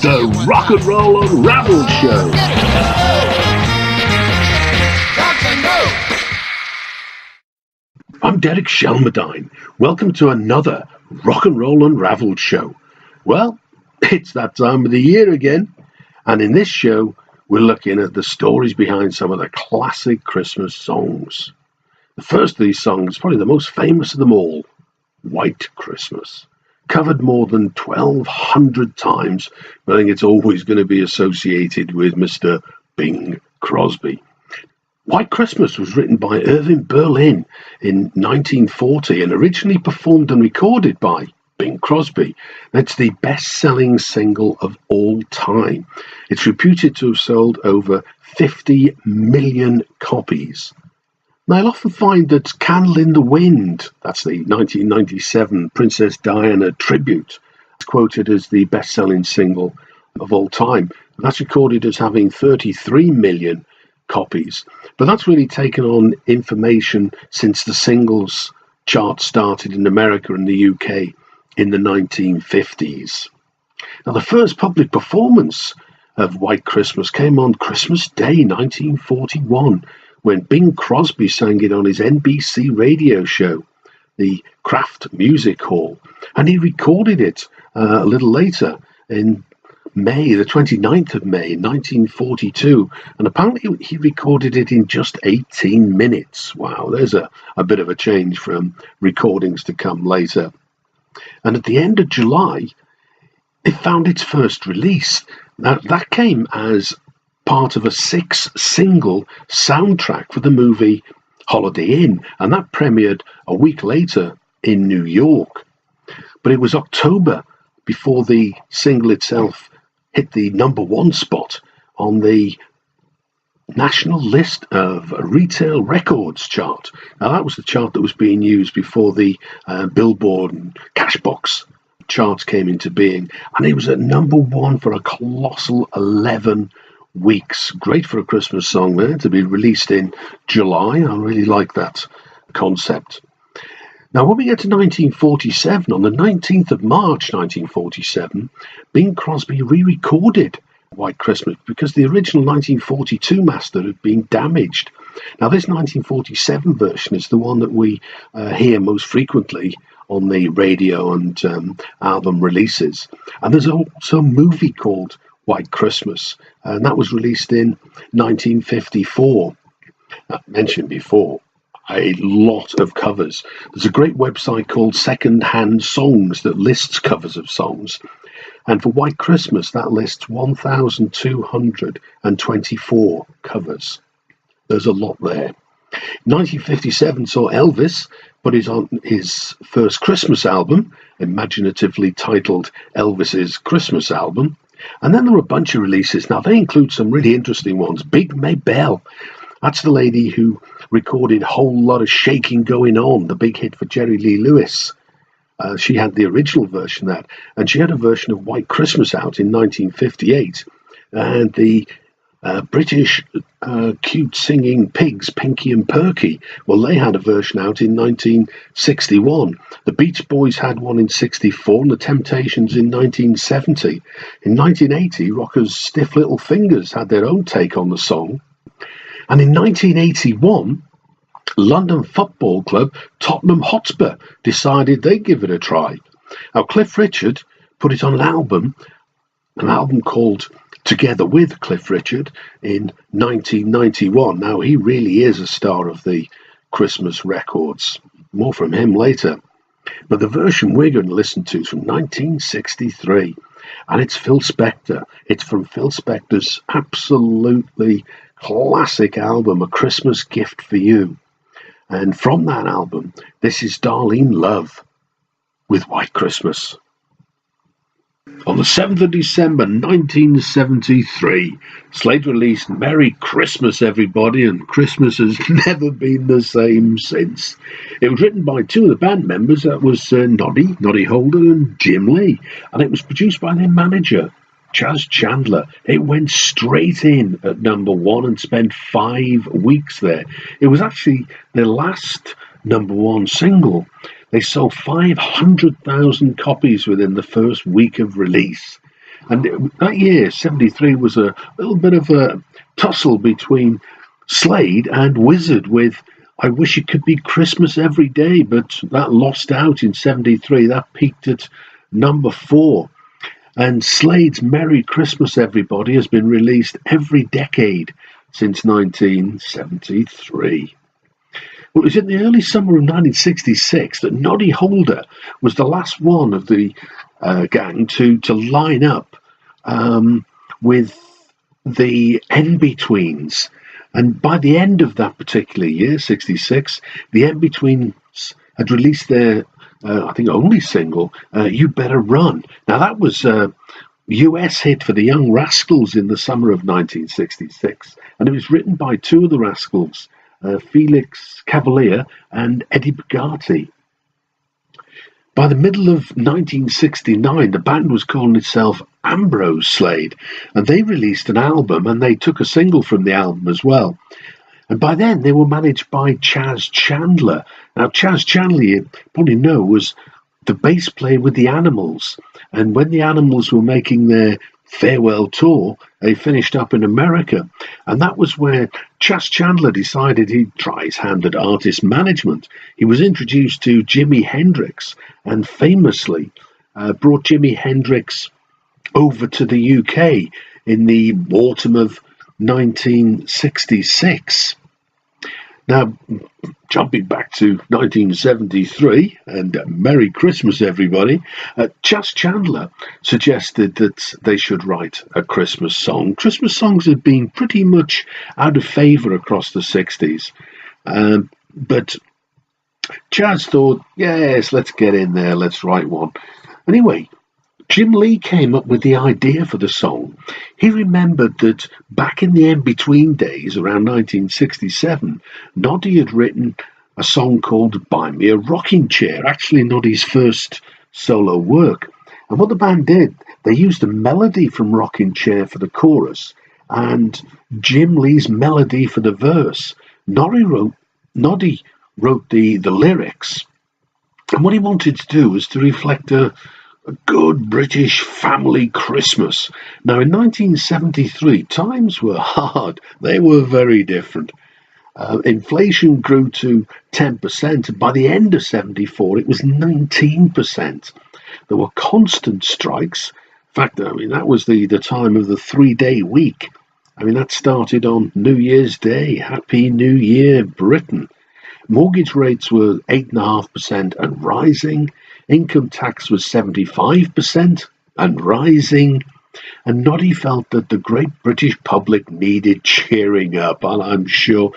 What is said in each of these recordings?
The Rock and Roll Unraveled Show. I'm Derek Shelmerdine. Welcome to another Rock and Roll Unraveled show. Well, it's that time of the year again, and in this show, we're looking at the stories behind some of the classic Christmas songs. The first of these songs, probably the most famous of them all, White Christmas. Covered more than 1,200 times, but I think it's always going to be associated with Mr. Bing Crosby. White Christmas was written by Irving Berlin in 1940 and originally performed and recorded by Bing Crosby. It's the best-selling single of all time. It's reputed to have sold over 50 million copies. Now, I'll often find that Candle in the Wind, that's the 1997 Princess Diana tribute, is quoted as the best-selling single of all time. That's recorded as having 33 million copies. But that's really taken on information since the singles chart started in America and the UK in the 1950s. Now, the first public performance of White Christmas came on Christmas Day 1941, when Bing Crosby sang it on his NBC radio show, the Kraft Music Hall, and he recorded it a little later in May, the 29th of May, 1942, and apparently he recorded it in just 18 minutes. Wow, there's a bit of a change from recordings to come later. And at the end of July, it found its first release. Now, that came as part of a 6-single soundtrack for the movie Holiday Inn, and that premiered a week later in New York. But it was October before the single itself hit the #1 spot on the national list of retail records chart. Now, that was the chart that was being used before the Billboard and Cashbox charts came into being, and it was at #1 for a colossal 11 weeks. Great for a Christmas song there to be released in July. I really like that concept. Now, when we get to 1947, on the 19th of March 1947, Bing Crosby re-recorded White Christmas because the original 1942 master had been damaged. Now, this 1947 version is the one that we hear most frequently on the radio and album releases. And there's also a movie called White Christmas, and that was released in 1954. I mentioned before, a lot of covers. There's a great website called Second Hand Songs that lists covers of songs, and for White Christmas that lists 1,224 covers. There's a lot there. 1957 saw Elvis put it on his first Christmas album, imaginatively titled Elvis's Christmas Album. And then there were a bunch of releases. Now, they include some really interesting ones. Big Maybelle, that's the lady who recorded a whole lot of Shaking Going On, the big hit for Jerry Lee Lewis. She had the original version of that, and she had a version of White Christmas out in 1958. And the British cute singing pigs, Pinky and Perky, well, they had a version out in 1961. The Beach Boys had one in 64, and the Temptations in 1970. In 1980, rockers Stiff Little Fingers had their own take on the song. And in 1981, London football club Tottenham Hotspur decided they'd give it a try. Now, Cliff Richard put it on an album called Together with Cliff Richard in 1991. Now, he really is a star of the Christmas records. More from him later. But the version we're going to listen to is from 1963, and it's Phil Spector. It's from Phil Spector's absolutely classic album, A Christmas Gift for You. And from that album, this is Darlene Love with White Christmas. On the 7th of December 1973, Slade released Merry Christmas, Everybody, and Christmas has never been the same since. It was written by two of the band members, that was Noddy Holder and Jim Lee, and it was produced by their manager, Chaz Chandler. It went straight in at #1 and spent 5 weeks there. It was actually their last #1 single. They sold 500,000 copies within the first week of release. And that year, 73, was a little bit of a tussle between Slade and Wizard with I Wish It Could Be Christmas Every Day, but that lost out in 73. That peaked at number 4. And Slade's Merry Christmas Everybody has been released every decade since 1973. Well, it was in the early summer of 1966 that Noddy Holder was the last one of the gang to line up with the N-Betweens. And by the end of that particular year, 66, the N-Betweens had released their, I think, only single, You Better Run. Now, that was a US hit for the Young Rascals in the summer of 1966. And it was written by two of the Rascals, Felix Cavalier and Eddie Bugatti. By the middle of 1969, the band was calling itself Ambrose Slade, and they released an album, and they took a single from the album as well. And by then, they were managed by Chas Chandler. Now, Chas Chandler, you probably know, was the bass player with the Animals. And when the Animals were making their farewell tour, they finished up in America. And that was where Chas Chandler decided he'd try his hand at artist management. He was introduced to Jimi Hendrix and famously brought Jimi Hendrix over to the UK in the autumn of 1966. Now, jumping back to 1973, and Merry Christmas, everybody, Chas Chandler suggested that they should write a Christmas song. Christmas songs had been pretty much out of favour across the 60s, but Chas thought, yes, let's get in there, let's write one. Anyway, Jim Lee came up with the idea for the song. He remembered that back in the in-between days, around 1967, Noddy had written a song called Buy Me a Rocking Chair, actually Noddy's first solo work. And what the band did, they used a melody from Rocking Chair for the chorus and Jim Lee's melody for the verse. Noddy wrote the lyrics. And what he wanted to do was to reflect a good British family Christmas. Now, in 1973, times were hard. They were very different. Inflation grew to 10%, and by the end of 74, it was 19%. There were constant strikes. In fact, that was the time of the 3-day week. That started on New Year's Day. Happy New Year, Britain. Mortgage rates were 8.5% and rising. Income tax was 75% and rising. And Noddy felt that the great British public needed cheering up. And I'm sure,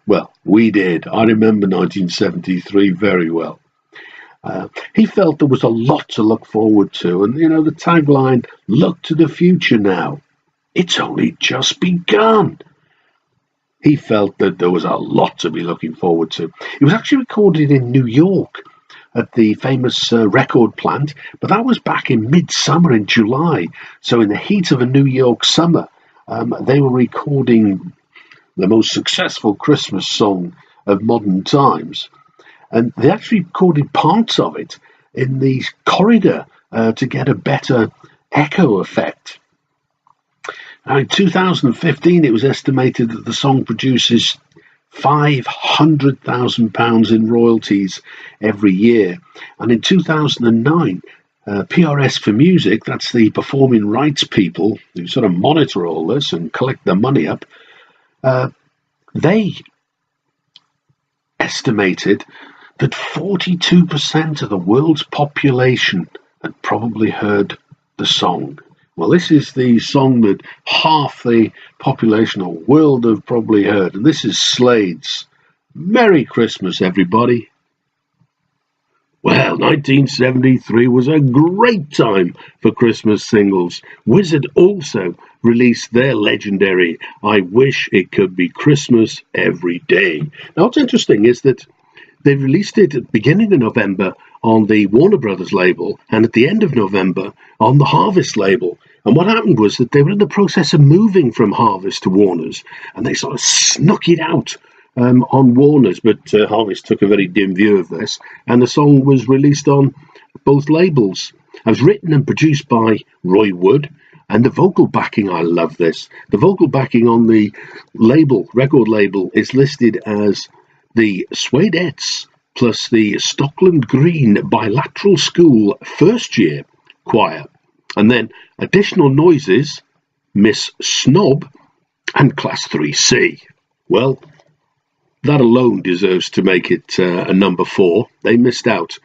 well, we did. I remember 1973 very well. He felt there was a lot to look forward to. And, the tagline, look to the future now. It's only just begun. He felt that there was a lot to be looking forward to. It was actually recorded in New York at the famous record plant, but that was back in midsummer in July. So in the heat of a New York summer, they were recording the most successful Christmas song of modern times. And they actually recorded parts of it in the corridor to get a better echo effect. Now, in 2015, it was estimated that the song produces £500,000 in royalties every year. And in 2009, PRS for Music, that's the performing rights people who sort of monitor all this and collect the money up, they estimated that 42% of the world's population had probably heard the song. Well, this is the song that half the population of the world have probably heard, and this is Slade's Merry Christmas, everybody. Well, 1973 was a great time for Christmas singles. Wizard also released their legendary I Wish It Could Be Christmas Every Day. Now, what's interesting is that they released it at the beginning of November on the Warner Brothers label and at the end of November on the Harvest label. And what happened was that they were in the process of moving from Harvest to Warner's, and they sort of snuck it out on Warner's, but Harvest took a very dim view of this, and the song was released on both labels. It was written and produced by Roy Wood, And the vocal backing, I love this. The vocal backing on the record label, is listed as the Swadettes plus the Stockland Green Bilateral School first year choir. And then additional noises, Miss Snob and Class 3C. Well, that alone deserves to make it a number 4. They missed out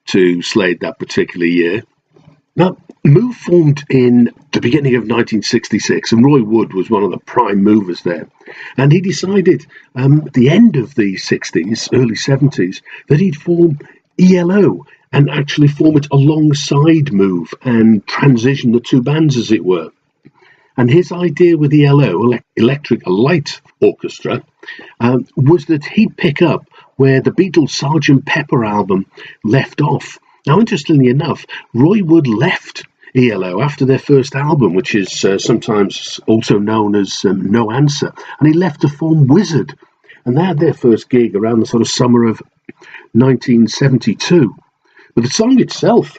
to Slade that particular year. Now, Move formed in the beginning of 1966, and Roy Wood was one of the prime movers there. And he decided at the end of the 60s, early 70s, that he'd form ELO and actually form it alongside Move and transition the two bands, as it were. And his idea with ELO, Electric Light Orchestra, was that he'd pick up where the Beatles' Sgt. Pepper album left off. Now, interestingly enough, Roy Wood left ELO after their first album, which is sometimes also known as No Answer, and he left to form Wizzard. And they had their first gig around the sort of summer of 1972. But the song itself,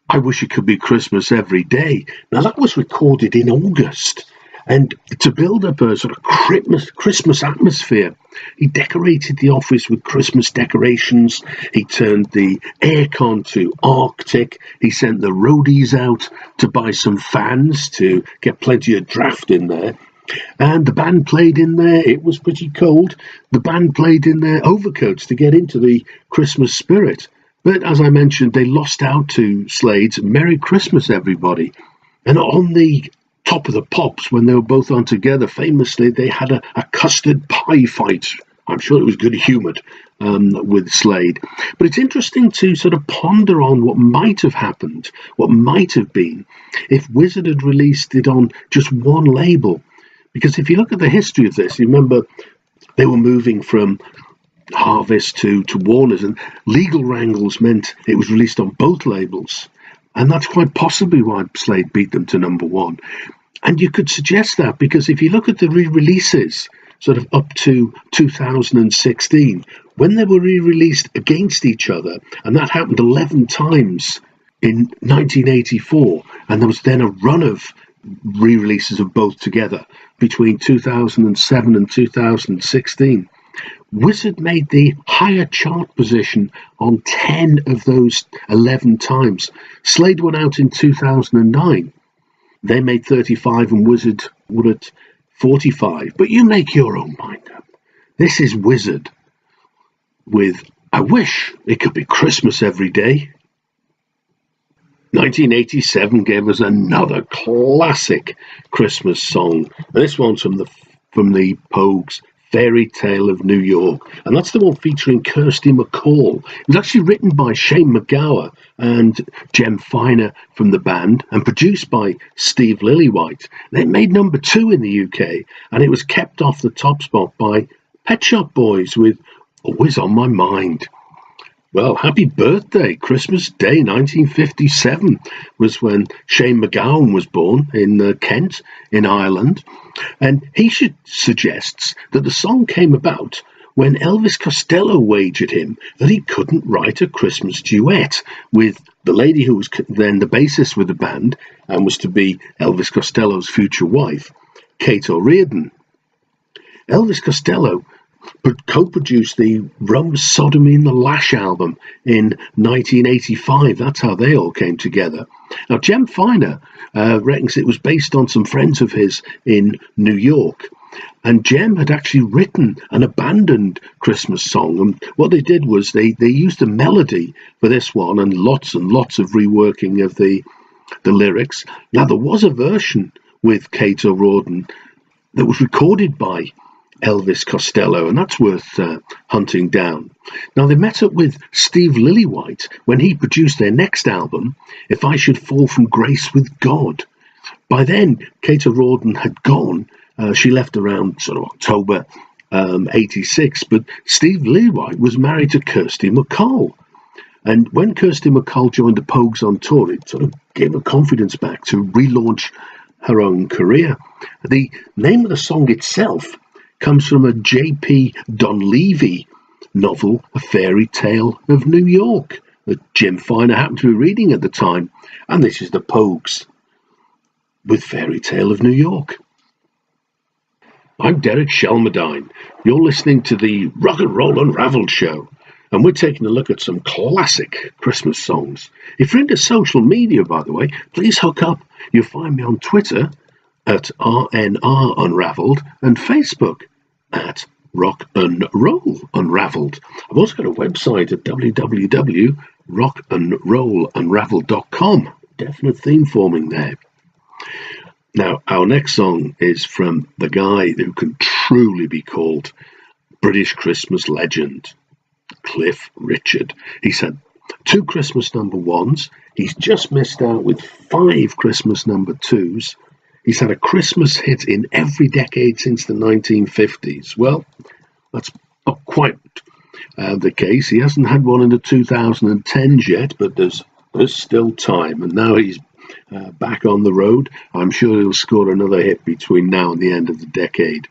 I Wish It Could Be Christmas Every Day, now that was recorded in August. And to build up a sort of Christmas atmosphere, he decorated the office with Christmas decorations. He turned the aircon to Arctic. He sent the roadies out to buy some fans to get plenty of draft in there. And the band played in there. It was pretty cold. The band played in their overcoats to get into the Christmas spirit. But as I mentioned, they lost out to Slade's Merry Christmas, Everybody. And on the Top of the Pops, when they were both on together, famously, they had a custard pie fight. I'm sure it was good-humoured with Slade. But it's interesting to sort of ponder on what might have happened, what might have been, if Wizzard had released it on just one label. Because if you look at the history of this, you remember they were moving from Harvest to Warner's, and legal wrangles meant it was released on both labels. And that's quite possibly why Slade beat them to number 1. And you could suggest that because if you look at the re-releases, sort of up to 2016, when they were re-released against each other, and that happened 11 times in 1984, and there was then a run of re-releases of both together between 2007 and 2016, Wizzard made the higher chart position on 10 of those 11 times. Slade went out in 2009. They made 35 and Wizzard were at 45. But you make your own mind up. This is Wizzard with I Wish It Could Be Christmas Every Day. 1987 gave us another classic Christmas song. And this one's from the Pogues' Fairytale of New York, and that's the one featuring Kirsty MacColl. It was actually written by Shane McGower and Jem Finer from the band, and produced by Steve Lillywhite. And it made number 2 in the UK, and it was kept off the top spot by Pet Shop Boys with Always on My Mind. Well, happy birthday. Christmas Day 1957 was when Shane McGowan was born in Kent, in Ireland. And he suggests that the song came about when Elvis Costello wagered him that he couldn't write a Christmas duet with the lady who was then the bassist with the band and was to be Elvis Costello's future wife, Kate O'Riordan. Elvis Costello co-produced the Rum, Sodomy and the Lash album in 1985. That's how they all came together. Now, Jem Finer reckons it was based on some friends of his in New York. And Jem had actually written an abandoned Christmas song. And what they did was they used the melody for this one and lots of reworking of the lyrics. Now, there was a version with Kate O'Riordan that was recorded by Elvis Costello, and that's worth hunting down. Now, they met up with Steve Lillywhite when he produced their next album, If I Should Fall From Grace With God. By then, Kate O'Riordan had gone. She left around sort of October 86, but Steve Lillywhite was married to Kirsty MacColl. And when Kirsty MacColl joined the Pogues on tour, it sort of gave her confidence back to relaunch her own career. The name of the song itself comes from a J.P. Donlevy novel, A Fairy Tale of New York, that Jem Finer happened to be reading at the time. And this is the Pogues. with Fairytale of New York. I'm Derek Shelmerdine. You're listening to the Rock and Roll Unraveled show, and we're taking a look at some classic Christmas songs. If you're into social media, by the way, please hook up. You'll find me on Twitter at RNR Unraveled and Facebook at Rock and Roll Unraveled. I've also got a website at www.rockandrollunraveled.com. Definite theme forming there. Now, our next song is from the guy who can truly be called British Christmas legend, Cliff Richard. He's had 2 Christmas number 1s. He's just missed out with 5 Christmas number 2s. He's had a Christmas hit in every decade since the 1950s. Well, that's not quite the case. He hasn't had one in the 2010s yet, but there's still time. And now he's back on the road. I'm sure he'll score another hit between now and the end of the decade.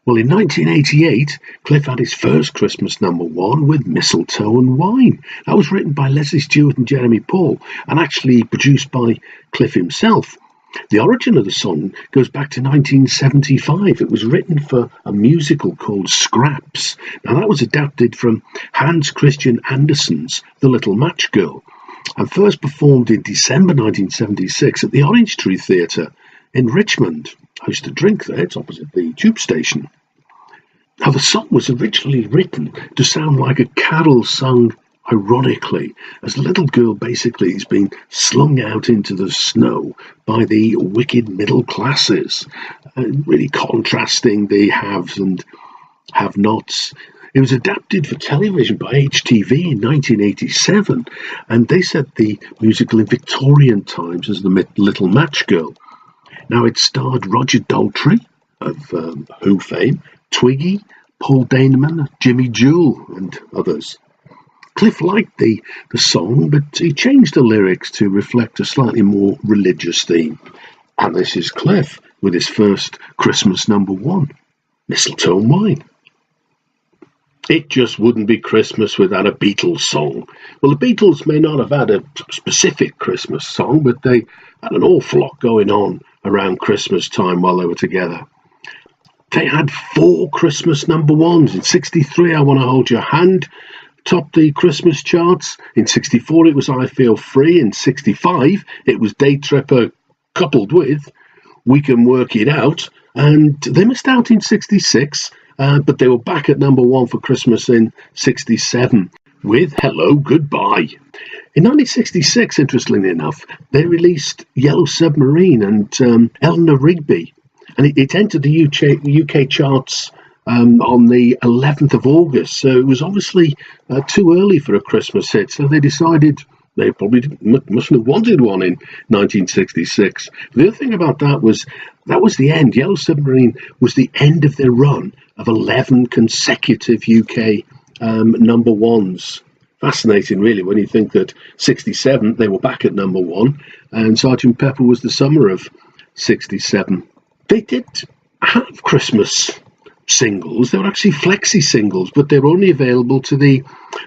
Well, in 1988, Cliff had his first Christmas number 1 with Mistletoe and Wine. That was written by Leslie Stewart and Jeremy Paul, and actually produced by Cliff himself. The origin of the song goes back to 1975. It was written for a musical called Scraps. Now, that was adapted from Hans Christian Andersen's The Little Match Girl, and first performed in December 1976 at the Orange Tree Theatre in Richmond. I used to drink there, it's opposite the tube station. Now, the song was originally written to sound like a carol sung ironically, as the little girl basically is being slung out into the snow by the wicked middle classes, really contrasting the haves and have-nots. It was adapted for television by HTV in 1987, and they set the musical in Victorian times as the Little Match Girl. Now, it starred Roger Daltrey of Who fame, Twiggy, Paul Daneman, Jimmy Jewell, and others. Cliff liked the song, but he changed the lyrics to reflect a slightly more religious theme. And this is Cliff with his first Christmas number 1, Mistletoe and Wine. It just wouldn't be Christmas without a Beatles song. Well, the Beatles may not have had a specific Christmas song, but they had an awful lot going on around Christmas time while they were together. They had 4 Christmas number 1s. In 63, I Want to Hold Your Hand topped the Christmas charts. In 64, it was I Feel Free. In 65, it was Day Tripper coupled with We Can Work It Out. And they missed out in 66, but they were back at number 1 for Christmas in 67 with Hello, Goodbye. In 1966, interestingly enough, they released Yellow Submarine and Eleanor Rigby. And it entered the UK charts on the 11th of August, so it was obviously too early for a Christmas hit, so they decided they probably mustn't have wanted one in 1966. The other thing about that was the end. Yellow Submarine was the end of their run of 11 consecutive UK number 1s. Fascinating, really, when you think that 67, they were back at number 1, and Sgt. Pepper was the summer of 67. They did have Christmas singles. They were actually flexi singles, but they were only available to the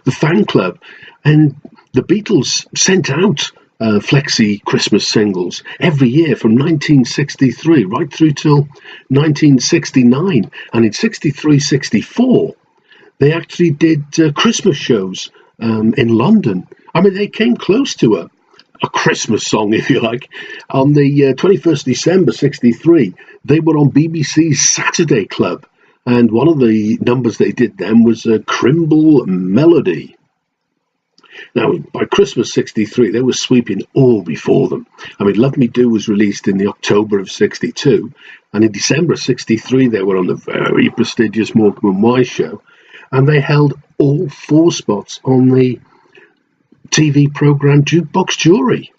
fan club. And the Beatles sent out flexi Christmas singles every year from 1963 right through till 1969. And in 63-64, they actually did Christmas shows in London. I mean, they came close to a Christmas song, if you like. On the 21st December 63, they were on BBC's Saturday Club. And one of the numbers they did then was a Crimble Melody. Now, by Christmas 63, they were sweeping all before them. I mean, Love Me Do was released in the October of 62. And in December 63, they were on the very prestigious Morecambe and Wise show. And they held all 4 spots on the TV programme Jukebox Jury.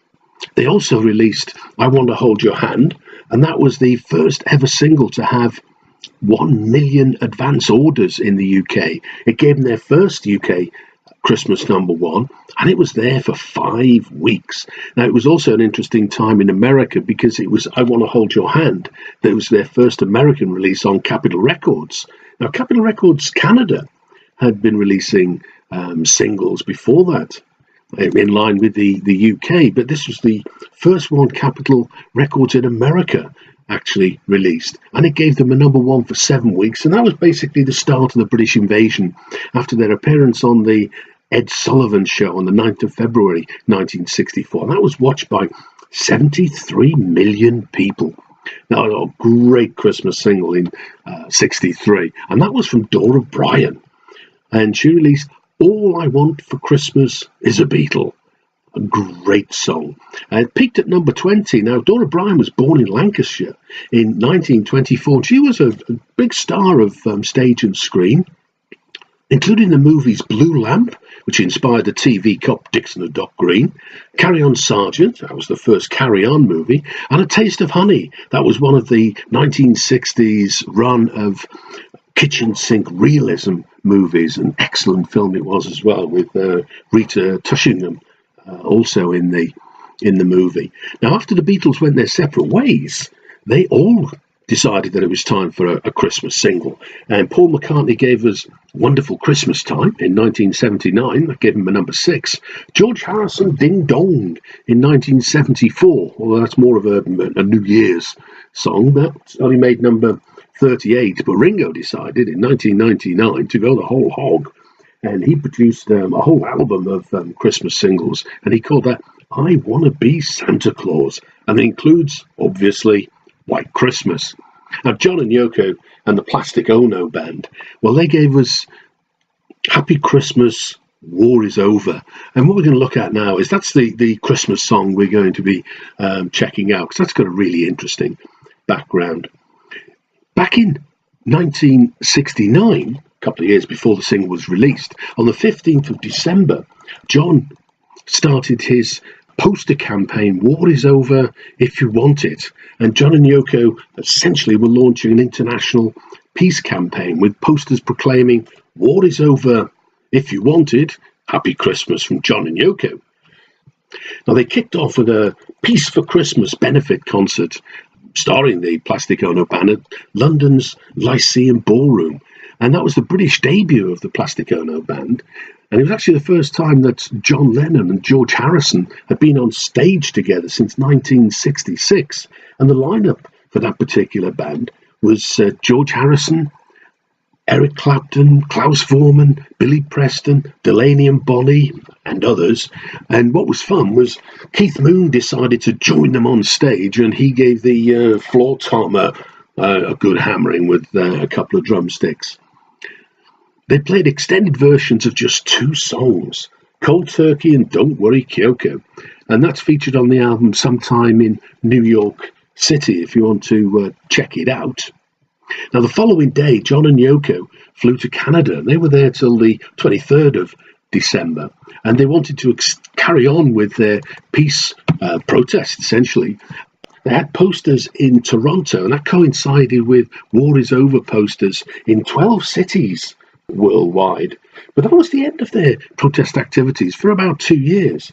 They also released I Want to Hold Your Hand. And that was the first ever single to have 1 million advance orders in the UK. It gave them their first UK Christmas number 1, and it was there for 5 weeks. Now, it was also an interesting time in America because it was I Want to Hold Your Hand. That was their first American release on Capitol Records. Now, Capitol Records Canada had been releasing singles before that. in line with the UK, but this was the first one Capitol Records in America actually released, and it gave them a #1 for 7 weeks, and that was basically the start of the British invasion after their appearance on the Ed Sullivan Show on the 9th of February 1964, and that was watched by 73 million people. That was a great Christmas single in 63, and that was from Dora Bryan, and she released All I Want for Christmas is a Beatle. A great song. It peaked at number 20. Now, Dora Bryan was born in Lancashire in 1924. She was a big star of stage and screen, including the movies Blue Lamp, which inspired the TV cop Dixon and Doc Green, Carry On Sergeant, that was the first Carry On movie, and A Taste of Honey, that was one of the 1960s run of kitchen sink realism movies. An excellent film it was as well, with Rita Tushingham also in the movie. Now, after the Beatles went their separate ways, they all decided that it was time for a Christmas single. And Paul McCartney gave us Wonderful Christmas Time in 1979. That gave him a #6. George Harrison, Ding Dong in 1974. Although that's more of a New Year's song. That only made number 38. But Ringo decided in 1999 to go the whole hog. And he produced a whole album of Christmas singles, and he called that I Wanna Be Santa Claus, and it includes, obviously, White Christmas. Now, John and Yoko and the Plastic Ono Band, well, they gave us Happy Christmas, War is Over. And what we're going to look at now is that's the Christmas song we're going to be checking out, because that's got a really interesting background. Back in 1969, couple of years before the single was released, on the 15th of December, John started his poster campaign, War is Over If You Want It. And John and Yoko essentially were launching an international peace campaign with posters proclaiming, War is Over If You Want It, Happy Christmas from John and Yoko. Now, they kicked off with a Peace for Christmas benefit concert starring the Plastic Ono Band at London's Lyceum Ballroom. And that was the British debut of the Plastic Ono Band. And it was actually the first time that John Lennon and George Harrison had been on stage together since 1966. And the lineup for that particular band was George Harrison, Eric Clapton, Klaus Voormann, Billy Preston, Delaney and Bonnie, and others. And what was fun was Keith Moon decided to join them on stage, and he gave the floor tom a good hammering with a couple of drumsticks. They played extended versions of just 2 songs, Cold Turkey and Don't Worry Kyoko, and that's featured on the album Sometime in New York City if you want to check it out. Now, the following day, John and Yoko flew to Canada, and they were there till the 23rd of December, and they wanted to carry on with their peace protest, essentially. They had posters in Toronto, and that coincided with War is Over posters in 12 cities worldwide. But that was the end of their protest activities for about 2 years.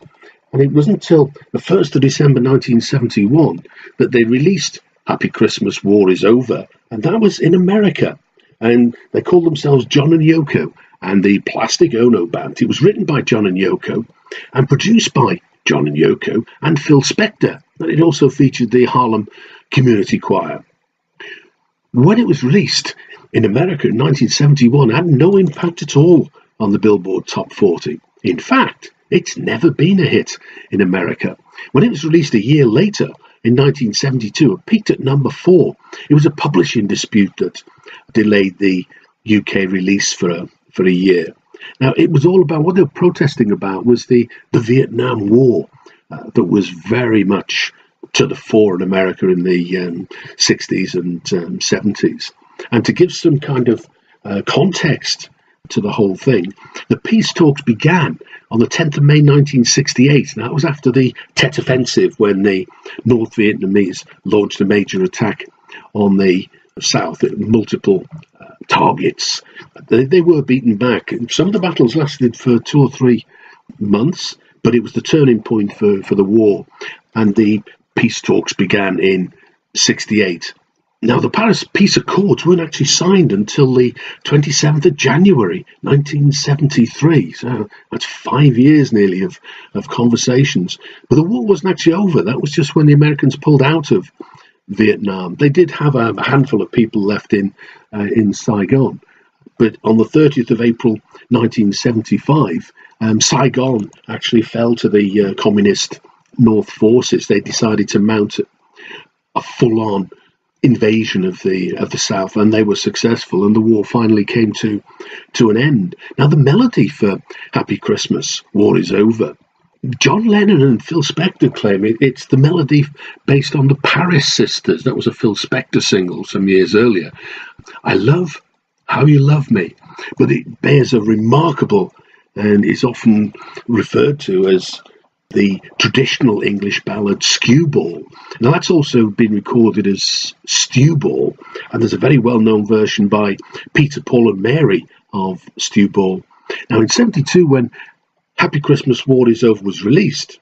And it wasn't until the 1st of December 1971 that they released Happy Christmas, War is Over. And that was in America. And they called themselves John and Yoko and the Plastic Ono Band. It was written by John and Yoko and produced by John and Yoko and Phil Spector. And it also featured the Harlem Community Choir. When it was released in America in 1971, it had no impact at all on the Billboard Top 40. In fact, it's never been a hit in America. When it was released a year later, in 1972, it peaked at number 4. It was a publishing dispute that delayed the UK release for a year. Now, it was all about, what they were protesting about was the Vietnam War that was very much to the fore in America in the 60s and 70s. And to give some kind of context to the whole thing, the peace talks began on the 10th of May 1968. Now, that was after the Tet Offensive, when the North Vietnamese launched a major attack on the south at multiple targets. They were beaten back. Some of the battles lasted for 2 or 3 months, but it was the turning point for the war. And the peace talks began in 68. Now, the Paris Peace Accords weren't actually signed until the 27th of January 1973, so that's 5 years nearly of conversations. But the war wasn't actually over. That was just when the Americans pulled out of Vietnam. They did have a handful of people left in Saigon, but on the 30th of April 1975, Saigon actually fell to the communist North forces. They decided to mount a full-on invasion of the South, and they were successful, and the war finally came to an end. Now, the melody for Happy Christmas, War is Over, John Lennon and Phil Spector claim it's the melody based on the Paris Sisters. That was a Phil Spector single some years earlier. I love How You Love Me, but it bears a remarkable and is often referred to as the traditional English ballad Skewball. Now, that's also been recorded as Stewball, and there's a very well-known version by Peter, Paul and Mary of Stewball. Now, in 1972, when Happy Christmas, War is Over was released,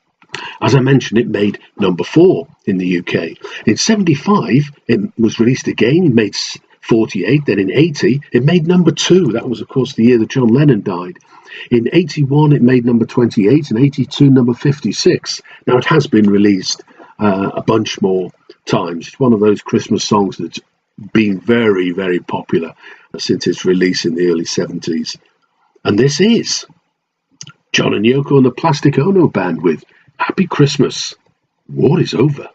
as I mentioned, it made number 4 in the UK. In 1975, it was released again, it made 48, then in 1980, it made number 2. That was, of course, the year that John Lennon died. In 1981, it made number 28, and 1982, number 56. Now, it has been released a bunch more times. It's one of those Christmas songs that's been very, very popular since its release in the early 70s. And this is John and Yoko and the Plastic Ono Band with Happy Christmas, War is Over.